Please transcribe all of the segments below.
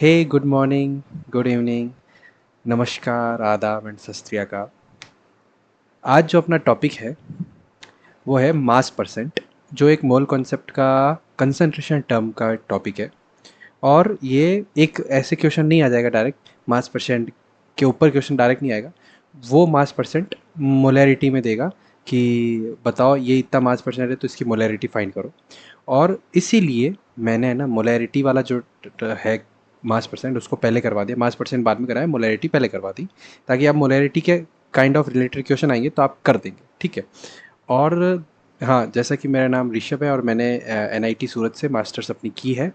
हे good morning, good evening, नमस्कार, आदाब and सत श्री अकाल। आज जो अपना टॉपिक है वो है मास परसेंट, जो एक मोल कॉन्सेप्ट का कंसंट्रेशन टर्म का टॉपिक है। और ये एक ऐसे क्वेश्चन नहीं आ जाएगा डायरेक्ट मास परसेंट के ऊपर, क्वेश्चन डायरेक्ट नहीं आएगा। वो मास परसेंट मोलैरिटी में देगा कि बताओ ये इतना मास परसेंट है तो इसकी मोलैरिटी फाइंड करो। और इसीलिए मैंने है ना मोलैरिटी वाला जो है मास परसेंट उसको पहले करवा दिया, मास परसेंट बाद में कराया, मोलैरिटी पहले करवा दी, ताकि आप मोलैरिटी के काइंड ऑफ रिलेटेड क्वेश्चन आएंगे तो आप कर देंगे, ठीक है। और हाँ, जैसा कि मेरा नाम ऋषभ है और मैंने एनआईटी सूरत से मास्टर्स अपनी की है।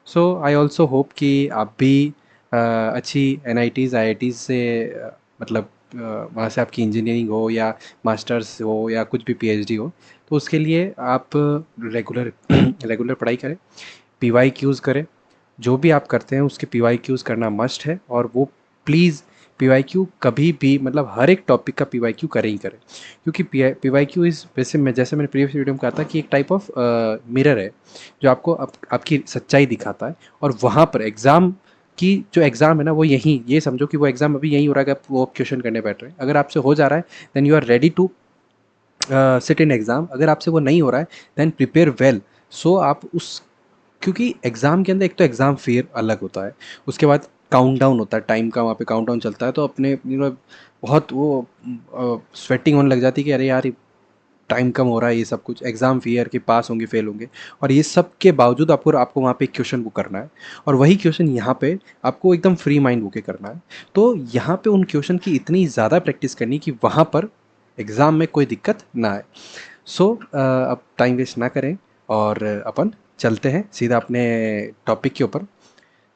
सो आई ऑल्सो होप कि आप भी अच्छी एनआईटीज़ आईआईटीज़ से मतलब वहाँ से आपकी इंजीनियरिंग हो या मास्टर्स हो या कुछ भी पीएचडी हो, तो उसके लिए आप रेगुलर रेगुलर पढ़ाई करें, पीवाई क्यूज़ करें। जो भी आप करते हैं उसके पीवाई क्यूज़ करना मस्ट है। और वो प्लीज़ पीवाई क्यू कभी भी मतलब हर एक टॉपिक का पीवाई क्यू करें ही करें, क्योंकि पीवाई क्यू इज़ वैसे मैं जैसे मैंने प्रीवियस वीडियो में कहा था कि एक टाइप ऑफ मिरर है जो आपको आपकी सच्चाई दिखाता है। और वहाँ पर एग्ज़ाम की जो एग्ज़ाम है ना वो यहीं, ये समझो कि वो एग्ज़ाम अभी यहीं हो रहा है कि आप वो क्वेश्चन करने बैठ रहे हैं। अगर आपसे हो जा रहा है then you are ready to sit in exam. अगर आपसे वो नहीं हो रहा है देन प्रिपेयर वेल। सो आप उस, क्योंकि एग्ज़ाम के अंदर एक तो एग्ज़ाम फेयर अलग होता है, उसके बाद काउंटडाउन होता है, टाइम का वहाँ पे काउंटडाउन चलता है, तो अपने बहुत वो स्वेटिंग होने लग जाती है कि अरे यार टाइम कम हो रहा है, ये सब कुछ एग्ज़ाम फियर के पास होंगे फेल होंगे। और ये सब के बावजूद आपको आपको वहाँ पे एक क्वेश्चन वो करना है, और वही क्वेश्चन यहाँ पे आपको एकदम फ्री माइंड होके करना है। तो यहाँ पे उन क्वेश्चन की इतनी ज़्यादा प्रैक्टिस करनी कि वहाँ पर एग्ज़ाम में कोई दिक्कत ना आए। सो अब टाइम वेस्ट ना करें और अपन चलते हैं सीधा अपने टॉपिक के ऊपर।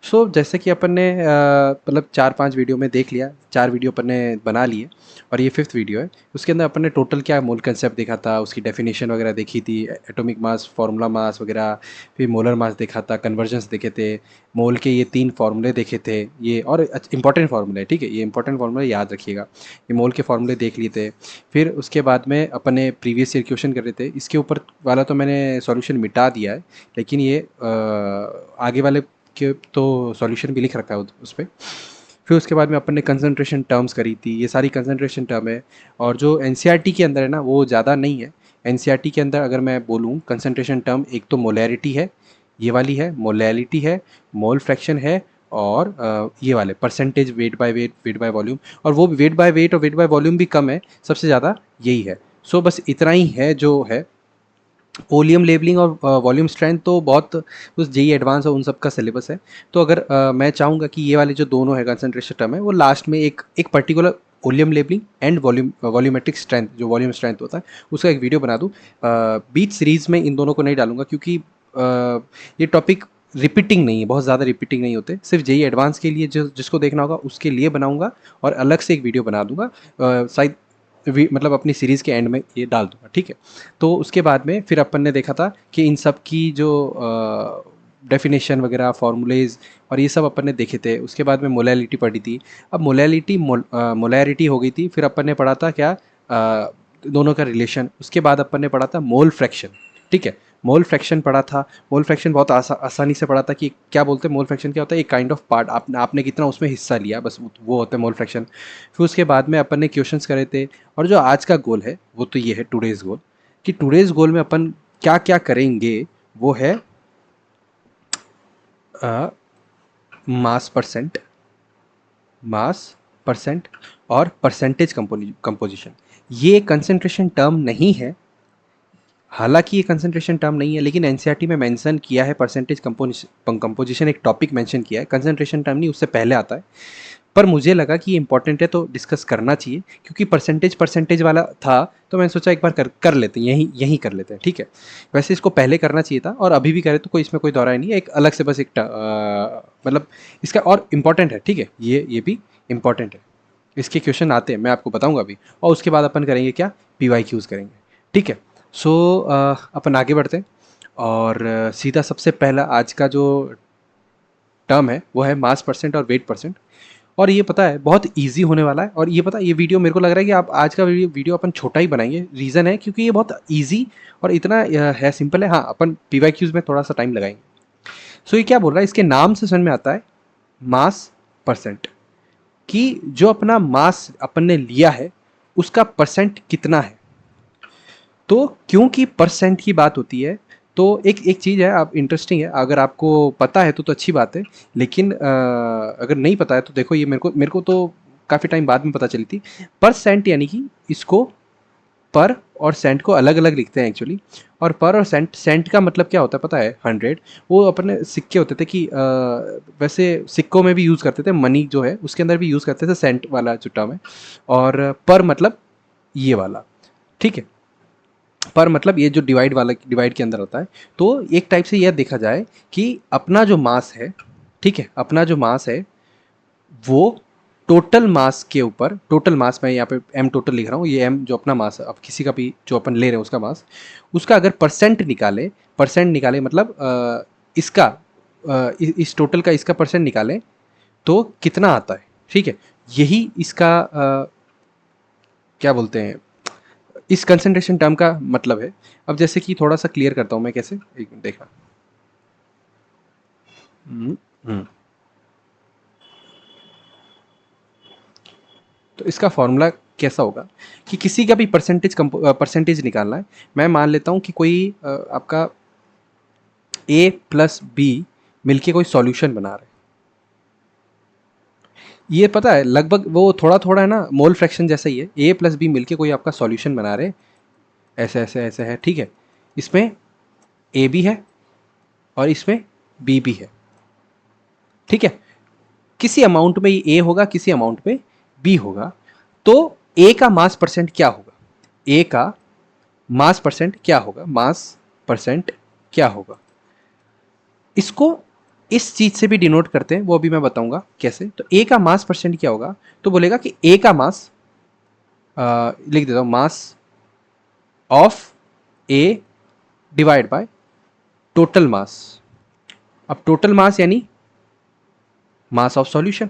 सो जैसे कि अपन ने मतलब 4-5 वीडियो में देख लिया, 4 वीडियो अपन ने बना लिए और ये 5th वीडियो है। उसके अंदर अपन ने टोटल क्या मोल कंसेप्ट देखा था, उसकी डेफिनेशन वगैरह देखी थी, एटॉमिक मास, फार्मूला मास वगैरह, फिर मोलर मास देखा था, कन्वर्जन्स देखे थे, मोल के ये 3 फार्मूले देखे थे। ये और इंपॉर्टेंट फार्मूले है, ठीक है, ये इंपॉर्टेंट फार्मूले याद रखिएगा। ये मोल के फार्मूले देख लिए थे। फिर उसके बाद में अपन ने प्रीवियस ईयर क्वेश्चन कर रहे थे, इसके ऊपर वाला तो मैंने सॉल्यूशन मिटा दिया है, लेकिन ये आगे वाले के तो सॉल्यूशन भी लिख रखा है उस पे। फिर उसके बाद में अपन ने कंसंट्रेशन टर्म्स करी थी, ये सारी कंसंट्रेशन टर्म है। और जो एनसीईआरटी के अंदर है ना वो ज़्यादा नहीं है। एनसीईआरटी के अंदर अगर मैं बोलूँ कंसंट्रेशन टर्म, एक तो मोलैरिटी है, ये वाली है मोलैलिटी है, मोल फ्रैक्शन है, और ये वाले percentage, weight by wait, wait by volume. और वो भी वेट बाय वेट और वेट बाय वॉल्यूम भी कम है, सबसे ज़्यादा यही है। सो बस इतना ही है जो है। वॉल्यूम लेबलिंग और वॉल्यूम स्ट्रेंथ तो बहुत उस जेई एडवांस और उन सब का सिलेबस है। तो अगर मैं चाहूँगा कि ये वाले जो दोनों है कंसंट्रेशन टर्म है वो लास्ट में एक एक particular volume labelling and volumetric strength, जो वॉल्यूम स्ट्रेंथ होता है उसका एक वीडियो बना दूँ। बीच सीरीज़ में इन दोनों को नहीं डालूंगा, क्योंकि ये टॉपिक रिपीटिंग नहीं है, बहुत ज़्यादा रिपीटिंग नहीं होते। सिर्फ जेई एडवांस के लिए जो जिसको देखना होगा उसके लिए बनाऊंगा और अलग से एक वीडियो बना दूंगा, शायद मतलब अपनी सीरीज़ के एंड में ये डाल दूंगा, ठीक है। तो उसके बाद में फिर अपन ने देखा था कि इन सब की जो डेफिनेशन वगैरह, फार्मूलेज और ये सब अपन ने देखे थे। उसके बाद में मोलैलिटी पढ़ी थी। अब मोलैलिटी मोलैरिटी हो गई थी, फिर अपन ने पढ़ा था क्या, दोनों का रिलेशन। उसके बाद अपन ने पढ़ा था मोल फ्रैक्शन, ठीक है। मोल फ्रैक्शन पढ़ा था। मोल फ्रैक्शन बहुत आसानी से पढ़ा था कि क्या बोलते हैं मोल फ्रैक्शन क्या होता है, एक काइंड ऑफ पार्ट, आपने कितना उसमें हिस्सा लिया, बस वो होता है मोल फ्रैक्शन। फिर उसके बाद में अपन ने क्वेश्चंस करे थे। और जो आज का गोल है वो तो ये है टुडेज़ गोल, कि टुडेज़ गोल में अपन क्या क्या करेंगे। वो है मास परसेंट, मास परसेंट और परसेंटेज कंपोजिशन। ये कंसंट्रेशन टर्म नहीं है, हालांकि ये कंसंट्रेशन टर्म नहीं है, लेकिन एनसीईआरटी में मेंशन किया है। परसेंटेज कंपोजिशन एक टॉपिक मेंशन किया है, कंसंट्रेशन टर्म नहीं, उससे पहले आता है। पर मुझे लगा कि ये इंपॉर्टेंट है तो डिस्कस करना चाहिए, क्योंकि परसेंटेज परसेंटेज वाला था तो मैंने सोचा एक बार कर लेते हैं, यहीं यहीं कर लेते हैं, ठीक है। वैसे इसको पहले करना चाहिए था और अभी भी करे तो कोई इसमें कोई दौरा नहीं है, एक अलग से बस एक मतलब इसका और इम्पॉर्टेंट है, ठीक है। ये भी इम्पॉर्टेंट है, इसके क्वेश्चन आते हैं, मैं आपको बताऊंगा अभी। और उसके बाद अपन करेंगे क्या, पीवाई क्यूज़ करेंगे, ठीक है। सो अपन आगे बढ़ते हैं। और सीधा सबसे पहला आज का जो टर्म है वो है मास परसेंट और वेट परसेंट। और ये पता है बहुत इजी होने वाला है। और ये पता है, ये वीडियो मेरे को लग रहा है कि आप आज का वीडियो अपन छोटा ही बनाएंगे। रीज़न है क्योंकि ये बहुत इजी और इतना है, सिंपल है। हाँ, अपन पीवाई क्यूज़ में थोड़ा सा टाइम लगाएंगे। सो ये क्या बोल रहा है, इसके नाम से समझ में आता है मास परसेंट, कि जो अपना मास अपन ने लिया है उसका परसेंट कितना है। तो क्योंकि परसेंट की बात होती है तो एक एक चीज़ है, आप इंटरेस्टिंग है, अगर आपको पता है तो अच्छी बात है, लेकिन अगर नहीं पता है तो देखो, ये मेरे को तो काफ़ी टाइम बाद में पता चली थी। परसेंट यानी कि इसको पर और सेंट को अलग अलग लिखते हैं एक्चुअली। और पर और सेंट, सेंट का मतलब क्या होता है पता है? 100। वो अपने सिक्के होते थे कि वैसे सिक्कों में भी यूज़ करते थे, मनी जो है उसके अंदर भी यूज़ करते थे सेंट वाला जो टर्म है। और पर मतलब ये वाला, ठीक है। पर मतलब ये जो डिवाइड वाला, डिवाइड के अंदर होता है। तो एक टाइप से यह देखा जाए कि अपना जो मास है, ठीक है, अपना जो मास है वो टोटल मास के ऊपर, टोटल मास मैं यहाँ पे एम टोटल लिख रहा हूँ, ये एम जो अपना मास है, अब किसी का भी जो अपन ले रहे हैं उसका मास, उसका अगर परसेंट निकाले, परसेंट निकाले मतलब इसका इस टोटल का इसका परसेंट निकालें तो कितना आता है, ठीक है। यही इसका क्या बोलते हैं, इस कंसंट्रेशन टर्म का मतलब है। अब जैसे कि थोड़ा सा क्लियर करता हूँ मैं कैसे, एक मिनट देखना। हम्म, हम्म। तो इसका फॉर्मूला कैसा होगा कि किसी का भी परसेंटेज निकालना है। मैं मान लेता हूँ कि कोई आपका a प्लस बी मिलके कोई सॉल्यूशन बना रहे हैं। ये पता है लगभग वो थोड़ा थोड़ा है ना, मोल फ्रैक्शन जैसा ही है। a प्लस बी मिलके कोई आपका सॉल्यूशन बना रहे हैं, ऐसे ऐसे ऐसे है, ठीक है। इसमें a भी है और इसमें b भी है, ठीक है। किसी अमाउंट में ए होगा, किसी अमाउंट में बी होगा। तो ए का मास परसेंट क्या होगा, ए का मास परसेंट क्या होगा, मास परसेंट क्या होगा, इसको इस चीज से भी डिनोट करते हैं, वो भी मैं बताऊंगा कैसे। तो ए का मास परसेंट क्या होगा, तो बोलेगा कि ए का मास, लिख देता हूं, mass of A divide by total mass. अब टोटल मास यानी mass of solution,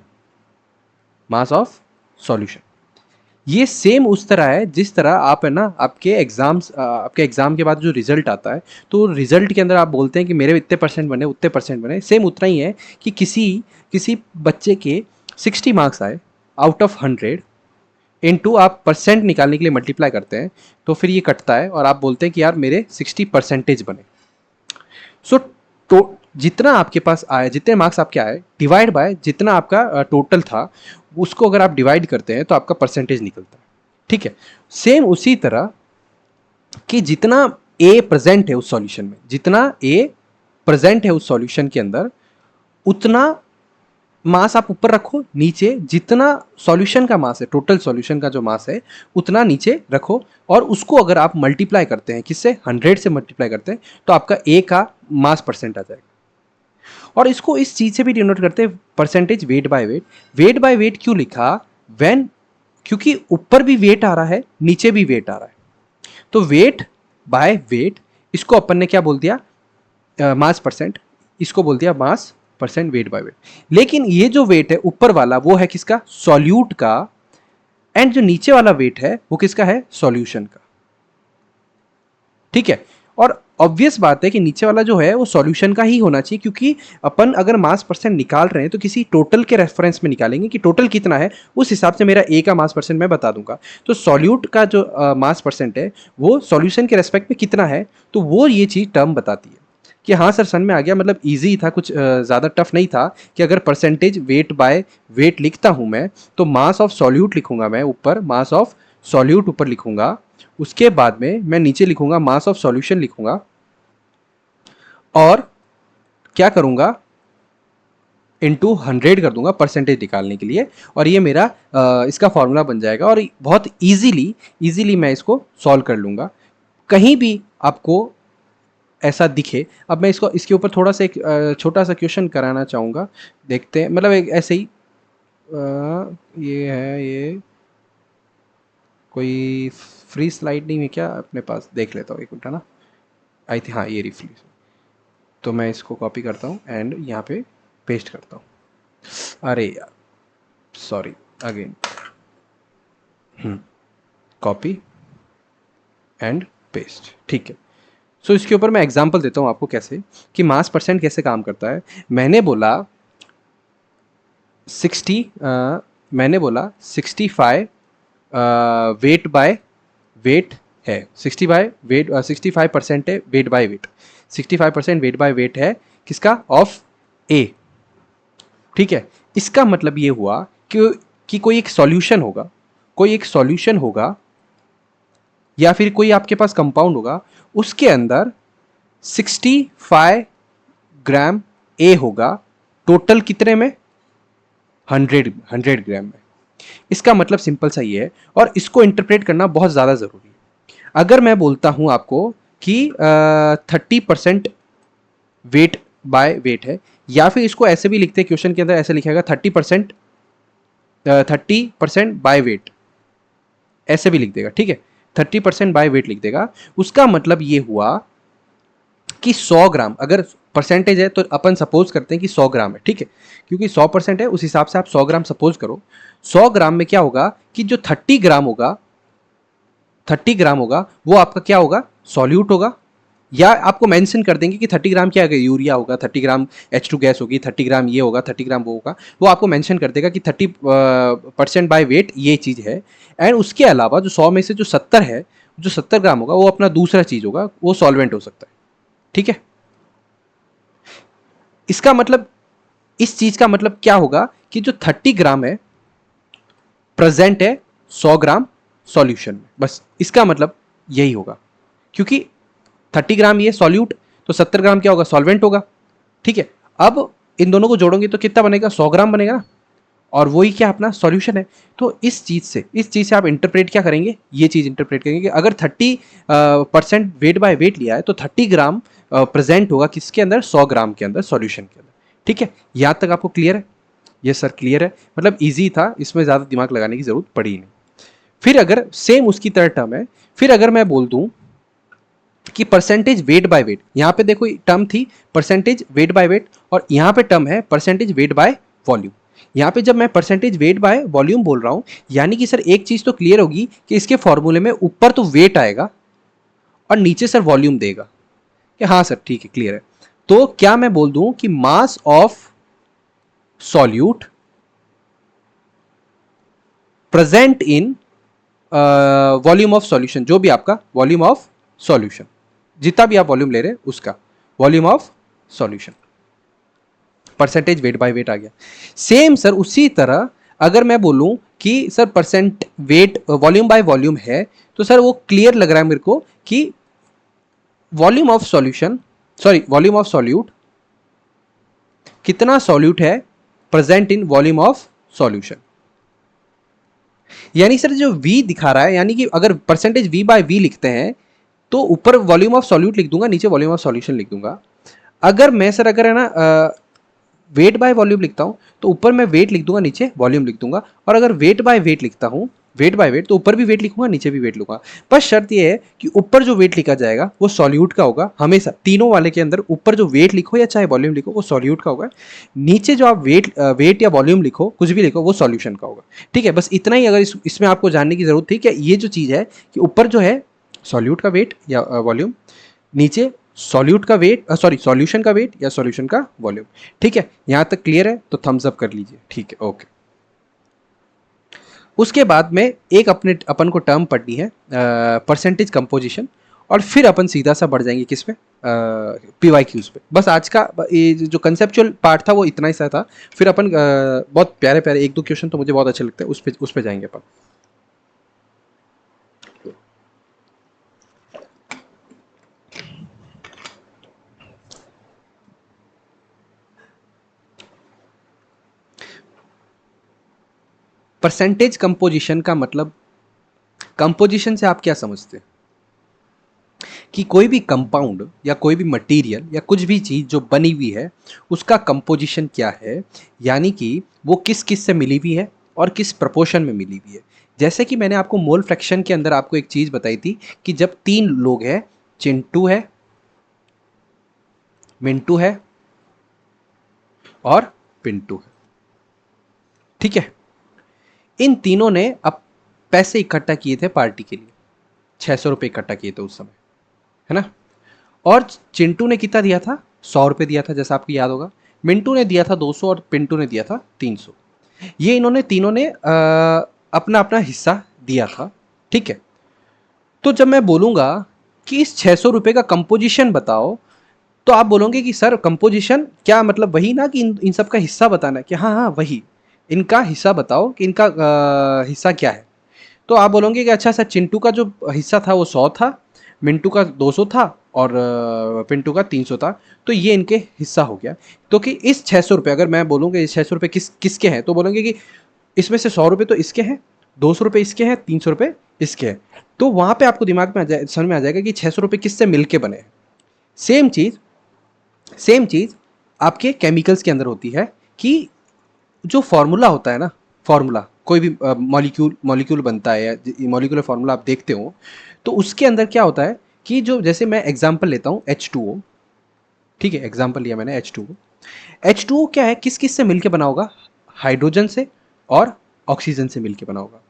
mass of solution. ये सेम उस तरह है जिस तरह आप है ना, आपके एग्जाम के बाद जो रिजल्ट आता है, तो रिजल्ट के अंदर आप बोलते हैं कि मेरे इतने परसेंट बने, उतने परसेंट बने। सेम उतना ही है कि किसी किसी बच्चे के 60 मार्क्स आए आउट ऑफ 100, इनटू आप परसेंट निकालने के लिए मल्टीप्लाई करते हैं, तो फिर ये कटता है और आप बोलते हैं कि यार मेरे 60 परसेंटेज बने। सो तो जितना आपके पास आए, जितने मार्क्स आपके आए, डिवाइड बाय जितना आपका टोटल था, उसको अगर आप डिवाइड करते हैं तो आपका परसेंटेज निकलता है, ठीक है। सेम उसी तरह कि जितना ए प्रेजेंट है उस सॉल्यूशन में, जितना ए प्रेजेंट है उस सॉल्यूशन के अंदर, उतना मास आप ऊपर रखो, नीचे जितना सॉल्यूशन का मास है, टोटल सॉल्यूशन का जो मास है उतना नीचे रखो। और उसको अगर आप मल्टीप्लाई करते हैं, किससे, 100 से मल्टीप्लाई करते हैं, तो आपका ए का मास परसेंट आ जाएगा। और इसको इस चीज से भी डिनोट करते हैं, percentage weight by wait. Wait by wait क्यों लिखा, व्हेन, क्योंकि ऊपर भी वेट आ रहा है, नीचे भी वेट आ रहा है। तो वेट बाय वेट, इसको अपन ने क्या बोल दिया, मास परसेंट, इसको बोल दिया मास परसेंट वेट बाय वेट। लेकिन ये जो वेट है ऊपर वाला वो है किसका, सॉल्यूट का। एंड जो नीचे वाला वेट है वो किसका है, सॉल्यूशन का, ठीक है। और ऑब्वियस बात है कि नीचे वाला जो है वो सॉल्यूशन का ही होना चाहिए, क्योंकि अपन अगर मास परसेंट निकाल रहे हैं तो किसी टोटल के रेफरेंस में निकालेंगे कि टोटल कितना है, उस हिसाब से मेरा ए का मास परसेंट मैं बता दूंगा। तो सॉल्यूट का जो मास परसेंट है वो सॉल्यूशन के रेस्पेक्ट में कितना है, तो वो ये चीज टर्म बताती है कि हाँ सर समझ में आ गया, मतलब इजी था, कुछ ज़्यादा टफ नहीं था। कि अगर परसेंटेज वेट बाय वेट लिखता हूँ मैं, तो मास ऑफ सॉल्यूट लिखूंगा मैं ऊपर, मास ऑफ सॉल्यूट ऊपर लिखूंगा, उसके बाद में मैं नीचे लिखूंगा मास ऑफ सॉल्यूशन लिखूंगा, और क्या करूंगा, इनटू 100 कर दूंगा परसेंटेज निकालने के लिए। और ये मेरा इसका फॉर्मूला बन जाएगा, और बहुत इजीली इजीली मैं इसको सॉल्व कर लूंगा। कहीं भी आपको ऐसा दिखे, अब मैं इसको इसके ऊपर थोड़ा सा एक छोटा सा क्वेश्चन कराना चाहूँगा, देखते हैं, मतलब एक ऐसे ही ये है, ये कोई फ्री स्लाइड नहीं है क्या अपने पास, देख लेता हूँ एक मिनट, है ना। आई थिंक हाँ ये रिफ्री, तो मैं इसको कॉपी करता हूँ एंड यहाँ पे पेस्ट करता हूँ। अरे यार sorry, again, copy and paste, ठीक है। सो इसके ऊपर मैं एग्जांपल देता हूँ आपको कैसे, कि मास परसेंट कैसे काम करता है। मैंने बोला 60 मैंने बोला 65 वेट बाय वेट है, 65% है wait by wait, 65% wait by wait है किसका, ऑफ ए। ठीक है, इसका मतलब ये हुआ कि कोई एक सॉल्यूशन होगा, कोई एक सॉल्यूशन होगा या फिर कोई आपके पास कंपाउंड होगा, उसके अंदर 65 ग्राम ए होगा, टोटल कितने में, 100 ग्राम में। इसका मतलब सिंपल सा ये है, और इसको इंटरप्रेट करना बहुत ज़्यादा ज़रूरी है। अगर मैं बोलता हूं आपको कि 30% वेट बाय वेट है, या फिर इसको ऐसे भी लिखते हैं, क्वेश्चन के अंदर ऐसे लिखेगा 30% बाय वेट, ऐसे भी लिख देगा। ठीक है, 30% बाय वेट लिख देगा। उसका मतलब ये हुआ कि 100 ग्राम, अगर परसेंटेज है तो अपन सपोज करते हैं कि 100 ग्राम है। ठीक है, क्योंकि 100% है उस हिसाब से आप 100 ग्राम सपोज करो। 100 ग्राम में क्या होगा कि जो 30 ग्राम होगा, 30 ग्राम होगा वो आपका क्या होगा, सॉल्यूट होगा। या आपको मेंशन कर देंगे कि 30 ग्राम क्या है, यूरिया होगा, 30 ग्राम H2 गैस होगी, 30 ग्राम ये होगा, 30 ग्राम वो होगा। वो आपको मेंशन कर देगा कि 30% बाय वेट ये चीज़ है। एंड उसके अलावा जो 100 में से जो 70 है, जो 70 ग्राम होगा वो अपना दूसरा चीज़ होगा, वो सॉल्वेंट हो सकता है। ठीक है, इसका मतलब, इस चीज़ का मतलब क्या होगा कि जो 30 ग्राम है प्रेजेंट है 100 ग्राम सॉल्यूशन में, बस इसका मतलब यही होगा। क्योंकि 30 ग्राम ये सॉल्यूट, तो 70 ग्राम क्या होगा, सॉल्वेंट होगा। ठीक है, अब इन दोनों को जोड़ोगे तो कितना बनेगा, 100 ग्राम बनेगा ना, और वही क्या अपना सॉल्यूशन है। तो इस चीज़ से आप इंटरप्रेट क्या करेंगे, ये चीज़ इंटरप्रेट करेंगे कि अगर 30% वेट बाय वेट लिया है तो 30 ग्राम प्रेजेंट होगा किसके अंदर, 100 ग्राम के अंदर, सॉल्यूशन के अंदर। ठीक है, यहाँ तक आपको क्लियर है? ये सर क्लियर है, मतलब ईजी था, इसमें ज़्यादा दिमाग लगाने की जरूरत पड़ी ही नहीं। फिर अगर सेम उसकी तरह टर्म है, फिर अगर मैं बोल दूं कि परसेंटेज वेट बाय वेट, यहां पे देखो टर्म थी परसेंटेज वेट बाय वेट, और यहां पे टर्म है परसेंटेज वेट बाय वॉल्यूम। यहां पे जब मैं परसेंटेज वेट बाय वॉल्यूम बोल रहा हूं, यानी कि सर एक चीज तो क्लियर होगी कि इसके फॉर्मूले में ऊपर तो वेट आएगा और नीचे सर वॉल्यूम देगा, कि हाँ सर ठीक है क्लियर है। तो क्या मैं बोल दूं कि mass of solute present in volume of solution, जो भी आपका वॉल्यूम ऑफ सॉल्यूशन, जितना भी आप वॉल्यूम ले रहे हैं उसका volume of solution, percentage weight by weight आ गया। सेम सर उसी तरह अगर मैं बोलूं कि sir percent weight volume by volume है, तो सर वो क्लियर लग रहा है मेरे को कि volume of solution, sorry volume of solute, कितना सॉल्यूट है present in volume of solution. यानी सर जो V दिखा रहा है, यानी कि अगर परसेंटेज V बाय V लिखते हैं तो ऊपर वॉल्यूम ऑफ सॉल्यूट लिख दूंगा, नीचे वॉल्यूम ऑफ सॉल्यूशन लिख दूंगा। अगर मैं सर अगर है ना वेट बाय वॉल्यूम लिखता हूं तो ऊपर मैं वेट लिख दूंगा, नीचे वॉल्यूम लिख दूंगा। और अगर वेट बाय वेट लिखता हूं, वेट बाय वेट, तो ऊपर भी वेट लिखूंगा, नीचे भी वेट लिखूंगा। बस शर्त यह है कि ऊपर जो वेट लिखा जाएगा वो सॉल्यूट का होगा हमेशा, तीनों वाले के अंदर ऊपर जो वेट लिखो या चाहे वॉल्यूम लिखो वो सॉल्यूट का होगा। नीचे जो आप वेट या वॉल्यूम लिखो, कुछ भी लिखो, वो सॉल्यूशन का होगा। ठीक है, बस इतना ही अगर इसमें आपको जानने की जरूरत थी कि ये जो चीज़ है कि ऊपर जो है सॉल्यूट का वेट या वॉल्यूम, नीचे सॉल्यूट का वेट, सॉरी सॉल्यूशन का वेट या सॉल्यूशन का वॉल्यूम। ठीक है, यहां तक क्लियर है तो थम्स अप कर लीजिए। ठीक है, ओके। उसके बाद में एक अपन को टर्म पढ़नी है परसेंटेज कंपोजिशन, और फिर अपन सीधा सा बढ़ जाएंगे किस पे, PYQs पे। बस आज का ये जो कंसेप्चुअल पार्ट था वो इतना ही सा था। फिर अपन बहुत प्यारे प्यारे एक दो क्वेश्चन तो मुझे बहुत अच्छे लगते हैं, उस पे जाएंगे अपन। परसेंटेज कंपोजिशन का मतलब, कंपोजिशन से आप क्या समझते हैं कि कोई भी कंपाउंड या कोई भी मटेरियल या कुछ भी चीज़ जो बनी हुई है उसका कंपोजिशन क्या है, यानी कि वो किस किस से मिली हुई है और किस प्रपोर्शन में मिली हुई है। जैसे कि मैंने आपको मोल फ्रैक्शन के अंदर आपको एक चीज़ बताई थी कि जब 3 लोग हैं, चिंटू है, मिंटू है और पिंटू है। ठीक है, इन तीनों ने अब पैसे इकट्ठा किए थे पार्टी के लिए, 600 रुपये इकट्ठा किए थे उस समय, है ना। और चिंटू ने कितना दिया था, 100 रुपये दिया था जैसा आपको याद होगा। मिंटू ने दिया था 200 और पिंटू ने दिया था 300। ये इन्होंने तीनों ने अपना अपना हिस्सा दिया था, ठीक है। तो जब मैं बोलूँगा कि इस 600 रुपये का कंपोजिशन बताओ, तो आप बोलोगे कि सर कंपोजिशन क्या मतलब वही ना कि इन सब का हिस्सा बताना है, कि हाँ हाँ वही, इनका हिस्सा बताओ कि इनका हिस्सा क्या है। तो आप बोलोगे कि अच्छा सर, चिंटू का जो हिस्सा था वो 100 था, मिंटू का 200 था और पिंटू का 300 था, तो ये इनके हिस्सा हो गया। तो कि इस 600 रुपये, अगर मैं बोलूँगा इस 600 रुपये किसके हैं, तो बोलोगे कि इसमें से 100 रुपये तो इसके हैं, 200 रुपये इसके हैं, 300 रुपये इसके हैं। तो वहाँ पे आपको दिमाग में समझ में आ जाएगा कि 600 रुपये किससे मिल के बने हैं। सेम चीज़ आपके केमिकल्स के अंदर होती है कि जो फॉर्मूला होता है ना, फॉर्मूला कोई भी मॉलिक्यूल बनता है या मॉलिक्यूलर फॉर्मूला आप देखते हो, तो उसके अंदर क्या होता है कि जो, जैसे मैं एग्जांपल लेता हूँ H2O, ठीक है, एग्जांपल लिया मैंने H2O। H2O क्या है, किस किस से मिलके बना होगा, हाइड्रोजन से और ऑक्सीजन से मिलके बना होगा।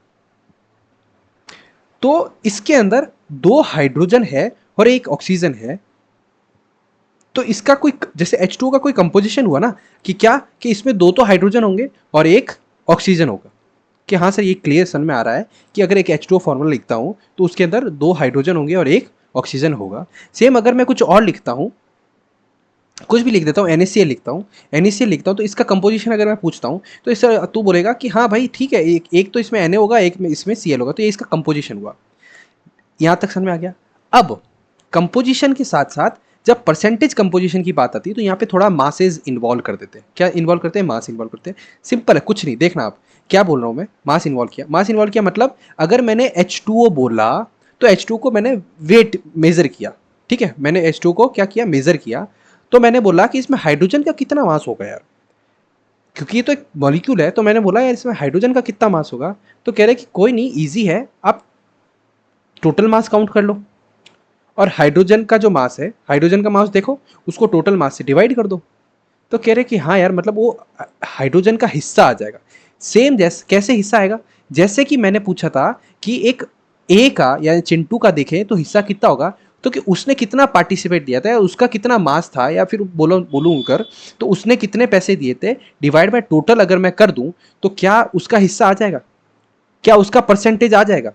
तो इसके अंदर 2 हाइड्रोजन है और 1 ऑक्सीजन है। तो इसका कोई, जैसे H2O का कोई कंपोजिशन हुआ ना, कि क्या कि इसमें 2 तो हाइड्रोजन होंगे और 1 ऑक्सीजन होगा। कि हाँ सर, ये क्लियर सन में आ रहा है कि अगर एक H2O फॉर्मूला लिखता हूँ तो उसके अंदर 2 हाइड्रोजन होंगे और 1 ऑक्सीजन होगा। सेम अगर मैं कुछ और लिखता हूँ, कुछ भी लिख देता हूँ, NaCl लिखता हूँ, तो इसका कंपोजिशन अगर मैं पूछता हूँ तो इससे तू बोलेगा कि हाँ भाई ठीक है, एक तो इसमें Na होगा, एक में इसमें Cl होगा, तो ये इसका कंपोजिशन हुआ। यहाँ तक समझ में आ गया। अब कंपोजिशन के साथ साथ जब परसेंटेज कंपोजिशन की बात आती है तो यहाँ पे थोड़ा मासेज इन्वॉल्व कर देते हैं। क्या इन्वॉल्व करते हैं? मास इन्वॉल्व करते हैं। सिंपल है, कुछ नहीं, देखना आप क्या बोल रहा हूँ मैं। मास इन्वॉल्व किया मतलब अगर मैंने H2O बोला तो H2O को मैंने वेट मेजर किया, ठीक है, मैंने H2O को क्या किया, मेजर किया। तो मैंने बोला कि इसमें हाइड्रोजन का कितना मास होगा यार, क्योंकि ये तो एक मॉलिक्यूल है। तो मैंने बोला यार इसमें हाइड्रोजन का कितना मास होगा, तो कह रहे कि कोई नहीं, ईजी है, आप टोटल मास काउंट कर लो और हाइड्रोजन का जो मास है, हाइड्रोजन का मास देखो, उसको टोटल मास से डिवाइड कर दो। तो कह रहे कि हाँ यार, मतलब वो हाइड्रोजन का हिस्सा आ जाएगा। सेम जैसे कैसे हिस्सा आएगा, जैसे कि मैंने पूछा था कि एक ए का या चिंटू का देखें तो हिस्सा कितना होगा, तो कि उसने कितना पार्टिसिपेट दिया था या उसका कितना मास था, या फिर बोलूँ कर तो उसने कितने पैसे दिए थे, डिवाइड बाय टोटल अगर मैं कर दूं तो क्या उसका हिस्सा आ जाएगा, क्या उसका परसेंटेज आ जाएगा।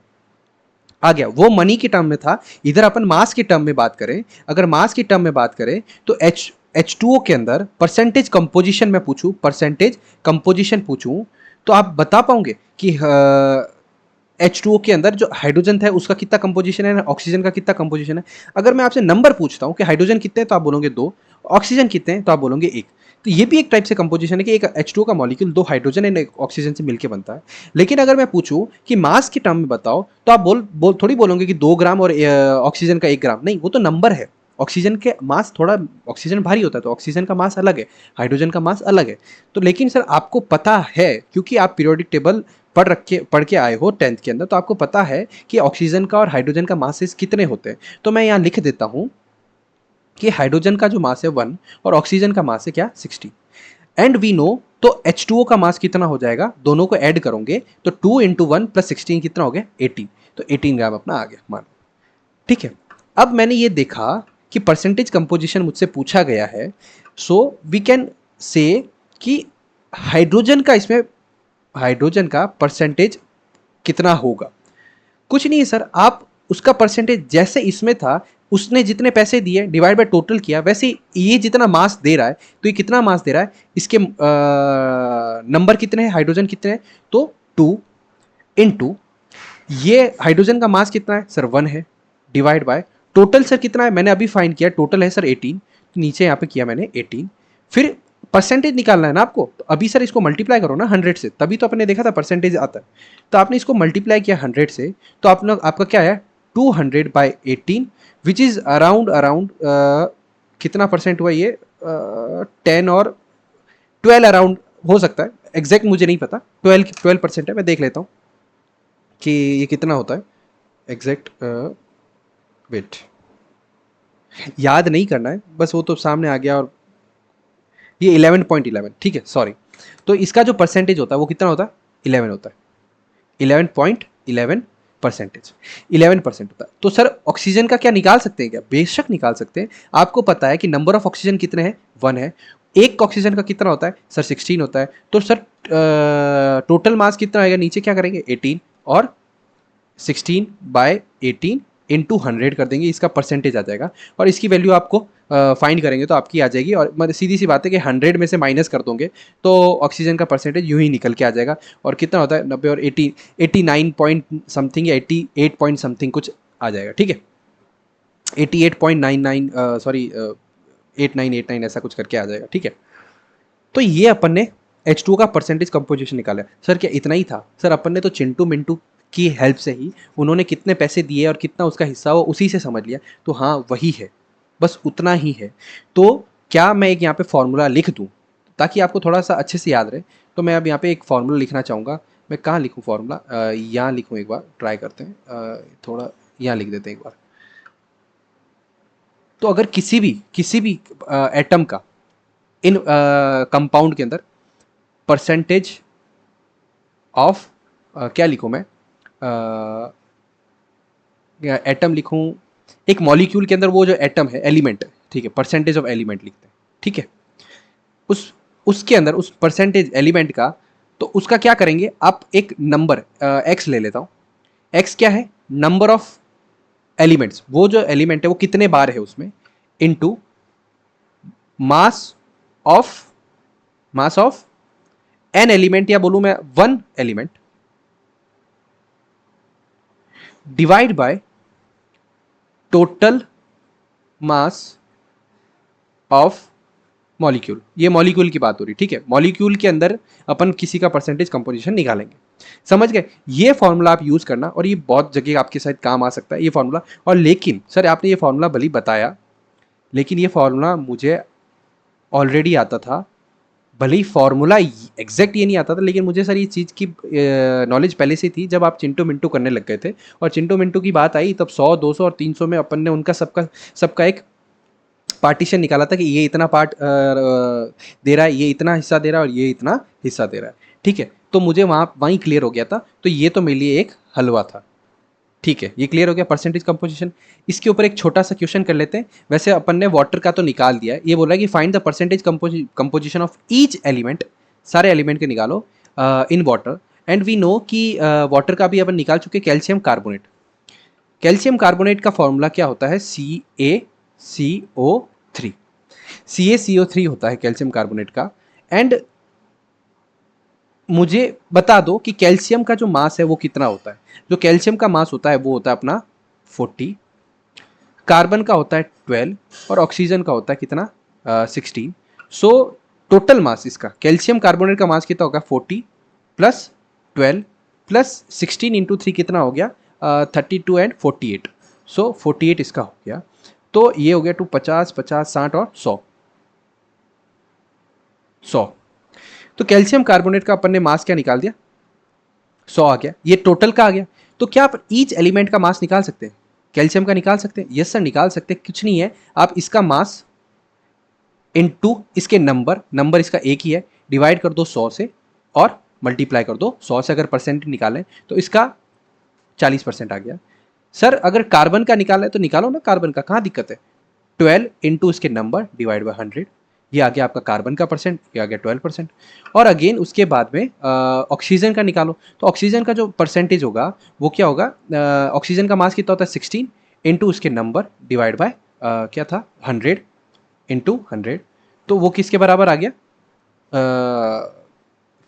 आ गया। वो मनी के टर्म में था। इधर अपन मास के टर्म में बात करें, अगर मास के टर्म में बात करें तो H2O के अंदर परसेंटेज कंपोजिशन में पूछूं, तो आप बता पाओगे कि H2O के अंदर जो हाइड्रोजन था उसका कितना कंपोजिशन है, ऑक्सीजन का कितना कंपोजिशन है। अगर मैं आपसे नंबर पूछता हूं कि हाइड्रोजन कितने हैं तो आप बोलोगे 2, ऑक्सीजन कितने हैं तो आप बोलोगे 1। तो ये भी एक टाइप से कंपोजिशन है कि एक H2O का मॉलिक्यूल 2 हाइड्रोजन एंड एक ऑक्सीजन से मिलकर बनता है। लेकिन अगर मैं पूछूं कि मास के टर्म में बताओ तो आप थोड़ी बोलोगे कि 2 ग्राम और ऑक्सीजन का 1 ग्राम, नहीं, वो तो नंबर है। ऑक्सीजन के मास थोड़ा, ऑक्सीजन भारी होता है तो ऑक्सीजन का मास अलग है, हाइड्रोजन का मास अलग है। तो लेकिन सर आपको पता है, क्योंकि आप पीरियोडिक टेबल पढ़ के आए हो 10th के अंदर, तो आपको पता है कि ऑक्सीजन का और हाइड्रोजन का मासेस कितने होते हैं। तो मैं यहाँ लिख देता हूँ कि हाइड्रोजन का जो मास है 1 और ऑक्सीजन का मास है क्या, 60। एंड वी नो, तो H2O का मास कितना हो जाएगा, दोनों को ऐड करोगे तो 2 इंटू 1 प्लस 16 कितना हो गया, 18। तो 18 ग्राम अपना आ गया मान, ठीक है। अब मैंने ये देखा कि परसेंटेज कंपोजिशन मुझसे पूछा गया है, सो वी कैन से कि हाइड्रोजन का परसेंटेज कितना होगा। कुछ नहीं है सर, आप उसका परसेंटेज जैसे इसमें था, उसने जितने पैसे दिए डिवाइड बाय टोटल किया, वैसे ही ये जितना मास दे रहा है, तो ये कितना मास दे रहा है, इसके नंबर कितने हैं, हाइड्रोजन कितने हैं, तो 2 इंटू ये हाइड्रोजन का मास कितना है सर, 1 है, डिवाइड बाय टोटल सर कितना है, मैंने अभी फाइंड किया, टोटल है सर 18, तो नीचे यहाँ पे किया मैंने 18। फिर परसेंटेज निकालना है ना आपको, तो अभी सर इसको मल्टीप्लाई करो ना 100 से, तभी तो आपने देखा था परसेंटेज आता है। तो आपने इसको मल्टीप्लाई किया 100 से, तो आपका क्या है, 200/18, विच इज़ अराउंड कितना परसेंट हुआ ये, 10 और 12 अराउंड हो सकता है, एग्जैक्ट मुझे नहीं पता, 12% है, मैं देख लेता हूँ कि ये कितना होता है एग्जैक्ट। वेट, याद नहीं करना है, बस वो तो सामने आ गया। और ये 11.11, ठीक है, सॉरी। तो इसका जो परसेंटेज होता है वो कितना होता है, 11 होता है, 11.11 परसेंटेज, 11% होता है। तो सर ऑक्सीजन का क्या निकाल सकते हैं क्या, बेशक निकाल सकते हैं। आपको पता है कि नंबर ऑफ ऑक्सीजन कितने हैं, 1 है। एक ऑक्सीजन का कितना होता है सर, 16 होता है। तो सर टोटल मास कितना आएगा, नीचे क्या करेंगे 18 और 16/18 इंटू 100 कर देंगे, इसका परसेंटेज आ जाएगा और इसकी वैल्यू आपको फाइंड करेंगे तो आपकी आ जाएगी। और मतलब सीधी सी बात है कि 100 में से माइनस कर दोगे तो ऑक्सीजन का परसेंटेज यूं ही निकल के आ जाएगा। और कितना होता है 90 और 89 पॉइंट समथिंग या 88 पॉइंट समथिंग कुछ आ जाएगा, ठीक है 88.99 सॉरी 8989 ऐसा कुछ करके आ जाएगा, ठीक है। तो ये अपन ने H2O का परसेंटेज कंपोजिशन निकाला। सर क्या इतना ही था? सर अपन ने तो चिंटू मिंटू की हेल्प से ही उन्होंने कितने पैसे दिए और कितना उसका हिस्सा हो उसी से समझ लिया, तो हाँ वही है, बस उतना ही है। तो क्या मैं एक यहाँ पे फॉर्मूला लिख दूँ ताकि आपको थोड़ा सा अच्छे से याद रहे? तो मैं अब यहाँ पे एक फॉर्मूला लिखना चाहूँगा। मैं कहाँ लिखूँ फॉर्मूला? यहाँ लिखूँ, एक बार ट्राई करते हैं, थोड़ा यहाँ लिख देते हैं एक बार। तो अगर किसी भी एटम का इन कंपाउंड के अंदर परसेंटेज ऑफ क्या लिखूं मैं, एटम लिखूं, एक मॉलिक्यूल के अंदर वो जो एटम है एलिमेंट है, ठीक है, परसेंटेज ऑफ एलिमेंट लिखते हैं, ठीक है। उसके अंदर उस परसेंटेज एलिमेंट का, तो उसका क्या करेंगे आप, एक नंबर एक्स ले लेता हूं। एक्स क्या है? नंबर ऑफ एलिमेंट्स, वो जो एलिमेंट है वो कितने बार है उसमें, into mass of an element, या बोलूं मैं one element, divide by total mass of molecule. ये मॉलिक्यूल की बात हो रही, ठीक है। मॉलिक्यूल के अंदर अपन किसी का परसेंटेज कंपोजिशन निकालेंगे, समझ गए? ये फॉर्मूला आप यूज करना और ये बहुत जगह आपके साथ काम आ सकता है ये फॉर्मूला। और लेकिन सर आपने ये फॉर्मूला भले बताया, लेकिन ये फॉर्मूला मुझे ऑलरेडी आता था। भले ही फॉर्मूला एग्जैक्ट ये नहीं आता था, लेकिन मुझे सर ये चीज़ की नॉलेज पहले से थी जब आप चिंटू मिंटू करने लग गए थे। और चिंटू मिंटू की बात आई तब 100 200 और 300 में अपन ने उनका सबका एक पार्टीशन निकाला था कि ये इतना पार्ट दे रहा है, ये इतना हिस्सा दे रहा है और ये इतना हिस्सा दे रहा है, ठीक है। तो मुझे वहीं क्लियर हो गया था। तो ये तो मेरे लिए एक हलवा था, ठीक है, ये क्लियर हो गया परसेंटेज कंपोजिशन। इसके ऊपर एक छोटा सा क्वेश्चन कर लेते हैं। वैसे अपन ने वाटर का तो निकाल दिया है, ये बोल रहा है कि find the percentage composition of each element, सारे एलिमेंट के निकालो in water. And we know कि वाटर का भी अपन निकाल चुके, कैल्शियम कार्बोनेट। कैल्शियम कार्बोनेट का फॉर्मूला क्या होता है? CaCO3। CaCO3 होता है कैल्शियम कार्बोनेट का। एंड मुझे बता दो कि कैल्शियम का जो मास है वो कितना होता है। जो कैल्शियम का मास होता है वो होता है अपना 40, कार्बन का होता है 12 और ऑक्सीजन का होता है कितना 16। सो टोटल मास इसका, कैल्शियम कार्बोनेट का मास कितना होगा 40 प्लस 12 प्लस 16 इंटू 3 कितना हो गया 32 एंड 48। सो 48 इसका हो गया। तो ये हो गया 2 50 50 60 और 100। तो कैल्शियम कार्बोनेट का अपन ने मास क्या निकाल दिया 100 आ गया, ये टोटल का आ गया। तो क्या आप ईच एलिमेंट का मास निकाल सकते हैं? कैल्शियम का निकाल सकते हैं? यस सर निकाल सकते हैं। कुछ नहीं है, आप इसका मास इनटू इसके नंबर इसका एक ही है, डिवाइड कर दो 100 से और मल्टीप्लाई कर दो 100 से। अगर परसेंट निकालें तो इसका 40% आ गया। सर अगर कार्बन का निकाला है तो निकालो ना, कार्बन का कहाँ दिक्कत है? 12 इंटू इसके नंबर डिवाइड बाई 100, ये आ गया आपका कार्बन का परसेंट, ये आ गया 12%। और अगेन उसके बाद में ऑक्सीजन का निकालो, तो ऑक्सीजन का जो परसेंटेज होगा वो क्या होगा? ऑक्सीजन का मास कितना होता है 16 इंटू उसके नंबर डिवाइड बाय क्या था 100 इंटू 100। तो वो किसके बराबर आ गया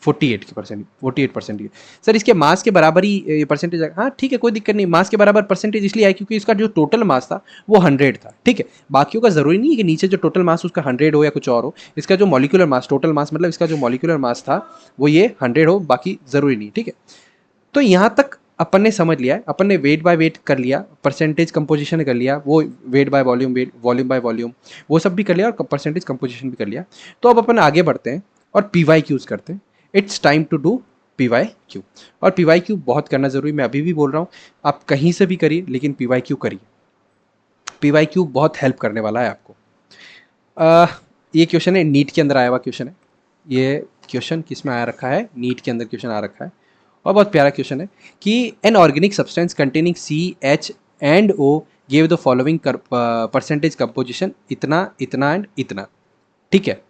48%। सर इसके मास के बराबर ही ये परसेंटेज है। हाँ ठीक है, कोई दिक्कत नहीं, मास के बराबर परसेंटेज इसलिए आया क्योंकि इसका जो टोटल मास था वो 100 था, ठीक है। बाकियों का जरूरी नहीं है कि नीचे जो टोटल मास उसका 100 हो या कुछ और हो। इसका जो मॉलिक्यूलर मास, टोटल मास मतलब इसका जो मॉलिक्यूलर मास था वो ये 100 हो, बाकी जरूरी नहीं, ठीक है। तो यहाँ तक अपन ने समझ लिया है, अपन ने वेट बाय वेट कर लिया, परसेंटेज कंपोजिशन कर लिया, वो weight by volume, weight volume by volume, वो सब भी कर लिया और परसेंटेज कंपोजिशन भी कर लिया। तो अब अपन आगे बढ़ते हैं और PYQs करते हैं। It's time to do PYQ। और PYQ बहुत करना जरूरी, मैं अभी भी बोल रहा हूँ, आप कहीं से भी करिए लेकिन PYQ करिए। PYQ बहुत हेल्प करने वाला है आपको। ये क्वेश्चन है, नीट के अंदर आया हुआ क्वेश्चन है। ये क्वेश्चन किस में आया रखा है? नीट के अंदर क्वेश्चन आ रखा है और बहुत प्यारा क्वेश्चन है कि an organic substance containing CH and O give the following percentage composition इतना इतना एंड इतना, ठीक है।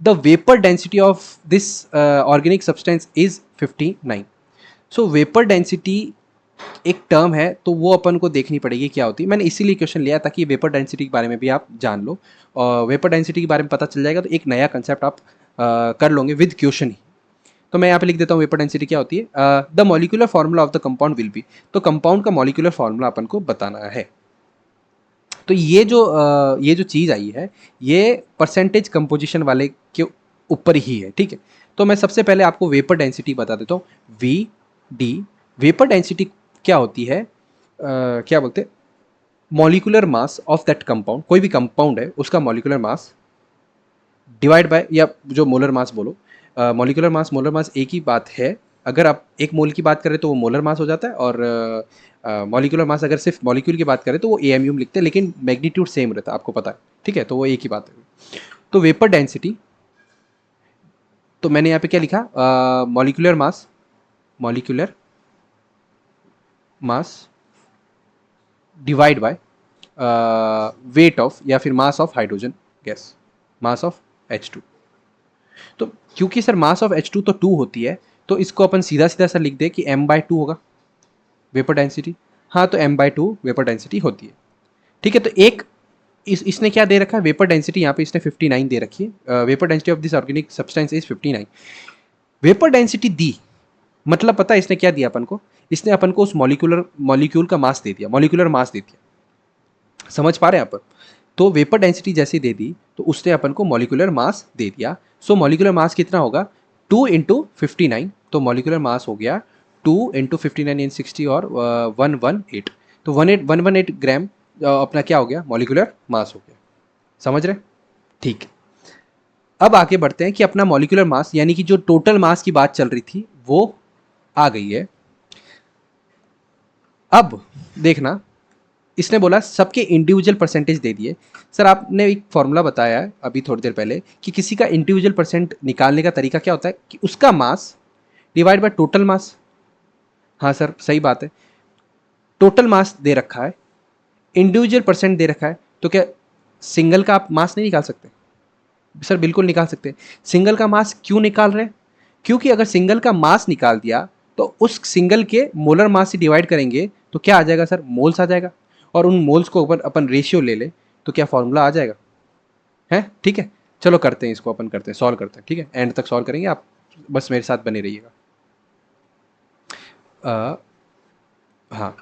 The vapour density of this organic substance is 59। So vapour density एक टर्म है, तो वो अपन को देखनी पड़ेगी क्या होती है। मैंने इसीलिए क्वेश्चन लिया ताकि वेपर डेंसिटी के बारे में भी आप जान लो, और वेपर डेंसिटी के बारे में पता चल जाएगा तो एक नया कंसेप्ट आप कर लोगे विद क्वेश्चन ही। तो मैं यहाँ पे लिख देता हूँ वेपर डेंसिटी क्या होती है। The molecular formula of the compound will be, तो कंपाउंड का मॉलिक्यूलर फार्मूला अपन को बताना है। तो ये जो चीज़ आई है ये परसेंटेज कंपोजिशन वाले के ऊपर ही है, ठीक है। तो मैं सबसे पहले आपको वेपर डेंसिटी बता देता हूँ। वी डी वेपर डेंसिटी क्या होती है, क्या बोलते हैं, molecular mass of that compound, कोई भी कंपाउंड है उसका मॉलिक्यूलर मास डिवाइड बाय, या जो मोलर मास बोलो, मॉलिक्यूलर मास मोलर मास एक ही बात है। अगर आप एक मोल की बात करें तो वो मोलर मास हो जाता है, और मॉलिक्यूलर मास अगर सिर्फ मॉलिक्यूल की बात करें तो वो एएमयू लिखते हैं, लेकिन मैग्नीट्यूड सेम रहता है, आपको पता है, ठीक है। तो वो एक ही बात है। तो वेपर डेंसिटी, तो मैंने यहाँ पे क्या लिखा, molecular mass divide by weight of, या फिर mass of hydrogen gas, mass of H2। तो क्योंकि सर मास ऑफ H2 तो 2 होती है, तो इसको अपन सीधा सीधा सर लिख दे कि m/2 होगा वेपर डेंसिटी। हाँ, तो m/2 वेपर डेंसिटी होती है, ठीक है। तो एक इसने क्या दे रखा है, वेपर डेंसिटी यहाँ पे इसने 59 दे रखी है। Vapour density of this organic substance is 59। Vapour density दी मतलब पता है इसने क्या दिया अपन को, इसने अपन को उस मॉलिक्यूल का मास दे दिया, मॉलिक्यूलर मास दे दिया। समझ पा रहे हैं आप? तो वेपर डेंसिटी जैसे दे दी तो उसने अपन को मॉलिक्यूलर मास दे दिया। सो मॉलिक्यूलर मास कितना होगा, 2 इंटू 59। तो मॉलिक्यूलर मास हो गया 2 इंटू 59 इन 60 और 118। तो 118 ग्राम अपना क्या हो गया, मॉलिक्यूलर मास हो गया। समझ रहे? ठीक। अब आगे बढ़ते हैं कि अपना मॉलिक्यूलर मास यानी कि जो टोटल मास की बात चल रही थी वो आ गई है। अब देखना, इसने बोला सबके इंडिविजुअल परसेंटेज दे दिए। सर आपने एक फॉर्मूला बताया है अभी थोड़ी देर पहले कि किसी का इंडिविजुअल परसेंट निकालने का तरीका क्या होता है कि उसका mass divide by total mass. हाँ सर सही बात है, टोटल मास दे रखा है, इंडिविजुअल परसेंट दे रखा है, तो क्या सिंगल का आप मास नहीं निकाल सकते? सर बिल्कुल निकाल सकते हैं। सिंगल का मास क्यों निकाल रहे हैं? क्योंकि अगर सिंगल का मास निकाल दिया तो उस सिंगल के मोलर मास से डिवाइड करेंगे तो क्या आ जाएगा सर, मोल्स आ जाएगा, और उन मोल्स को ऊपर अपन रेशियो ले ले तो क्या फॉर्मूला आ जाएगा, है? ठीक है, चलो करते हैं इसको, अपन करते हैं, सॉल्व करते हैं, ठीक है। एंड तक सॉल्व करेंगे, आप बस मेरे साथ बने रहिएगा। हाँ,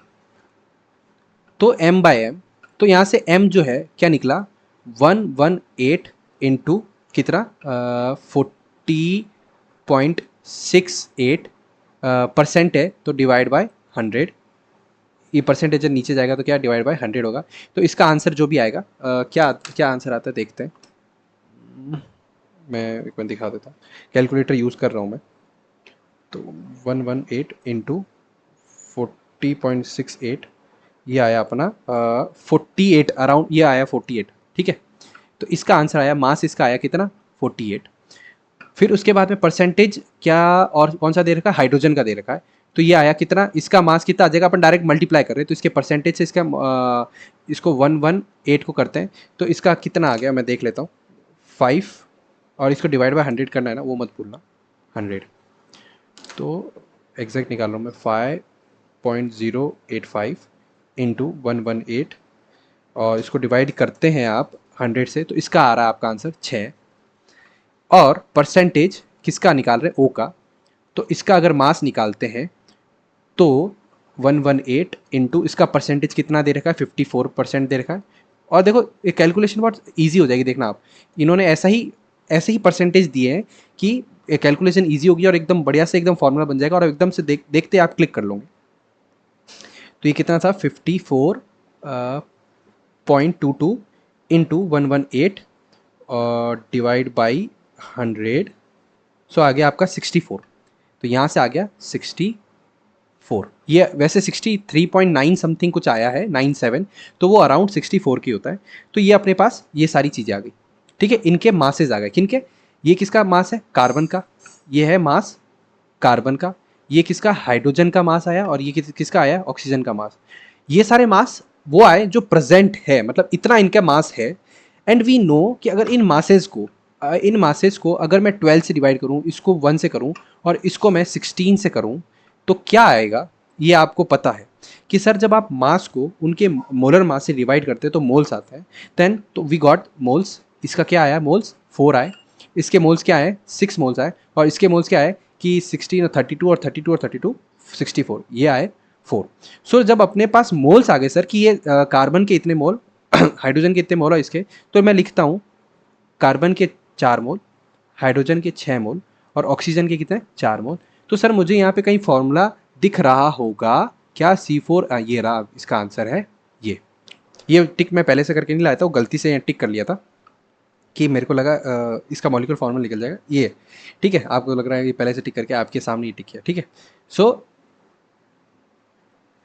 तो m/m, तो यहाँ से m जो है क्या निकला, 118 इंटू कितना, 40.68 परसेंट है, तो डिवाइड बाय 100। ये परसेंटेज नीचे जाएगा तो क्या डिवाइड बाय 100 होगा। तो इसका आंसर जो भी आएगा, क्या क्या आंसर आता है देखते हैं। मैं एक बार दिखा देता हूँ, कैलकुलेटर यूज़ कर रहा हूँ मैं। तो 118 इंटू 40.68, ये आया अपना 48 अराउंड, ये आया 48, ठीक है। तो इसका आंसर आया, मास इसका आया कितना, 48। फिर उसके बाद में परसेंटेज क्या और कौन सा दे रखा है, हाइड्रोजन का दे रखा है। तो ये आया कितना, इसका मास कितना आ जाएगा, अपन डायरेक्ट मल्टीप्लाई कर रहे हैं तो इसके परसेंटेज से इसका इसको 118 को करते हैं तो इसका कितना आ गया, मैं देख लेता हूँ, 5, और इसको डिवाइड बाय 100 करना है ना, वो मत भूलना, 100। तो एग्जैक्ट निकाल रहा हूँ मैं, 5.085 इंटू 118, और इसको डिवाइड करते हैं आप 100 से, तो इसका आ रहा है आपका आंसर 6। और परसेंटेज किसका निकाल रहे हैं, ओ का, तो इसका अगर मास निकालते हैं तो 118 इंटू इसका परसेंटेज कितना दे रखा है, 54% दे रखा है। और देखो ये कैलकुलेशन बहुत ईजी हो जाएगी, देखना आप, इन्होंने ऐसे ही परसेंटेज दिए हैं कि कैलकुलेशन ईजी होगी और एकदम बढ़िया से एकदम फॉर्मूला बन जाएगा, और एकदम से देखते आप क्लिक कर लोगे। तो ये कितना था, 54.22 इंटू 118 और डिवाइड बाई 100, सो आ गया आपका 64। तो यहाँ से आ गया 64। ये वैसे 63.9 समथिंग कुछ आया है, 97, तो वो अराउंड 64 की होता है। तो ये अपने पास ये सारी चीज़ें आ गई, ठीक है। इनके मासेज आ गए, किनके, ये किसका मास है, कार्बन का, ये है मास कार्बन का, ये किसका, हाइड्रोजन का मास आया, और ये किसका आया, ऑक्सीजन का मास। ये सारे मास वो आए जो प्रेजेंट है, मतलब इतना इनका मास है। एंड वी नो कि अगर इन मासेज को इन मासेस को अगर मैं 12 से डिवाइड करूं, इसको 1 से करूं और इसको मैं 16 से करूं, तो क्या आएगा ये आपको पता है कि सर जब आप मास को उनके मोलर मास से डिवाइड करते हैं तो मोल्स आता है। देन तो वी गॉट मोल्स, इसका क्या आया, मोल्स 4 आए, इसके मोल्स क्या आए, 6 मोल्स आए, और इसके मोल्स क्या आए कि 16 और 32 और 32 और 32 64, ये आए 4। सो जब अपने पास मोल्स आ गए सर कि ये कार्बन के इतने मोल हाइड्रोजन के इतने मोल और इसके, तो मैं लिखता हूँ कार्बन के 4 मोल, हाइड्रोजन के 6 मोल और ऑक्सीजन के कितने 4 मोल। तो सर मुझे यहाँ पे कहीं फॉर्मूला दिख रहा होगा क्या, C4, ये रहा, इसका आंसर है ये टिक मैं पहले से करके नहीं लाया था, वो गलती से टिक कर लिया था कि मेरे को लगा इसका मॉलिक्यूलर फॉर्मूला निकल जाएगा ये, ठीक है। आपको लग रहा है कि पहले से टिक करके आपके सामने ही टिक किया, ठीक है। सो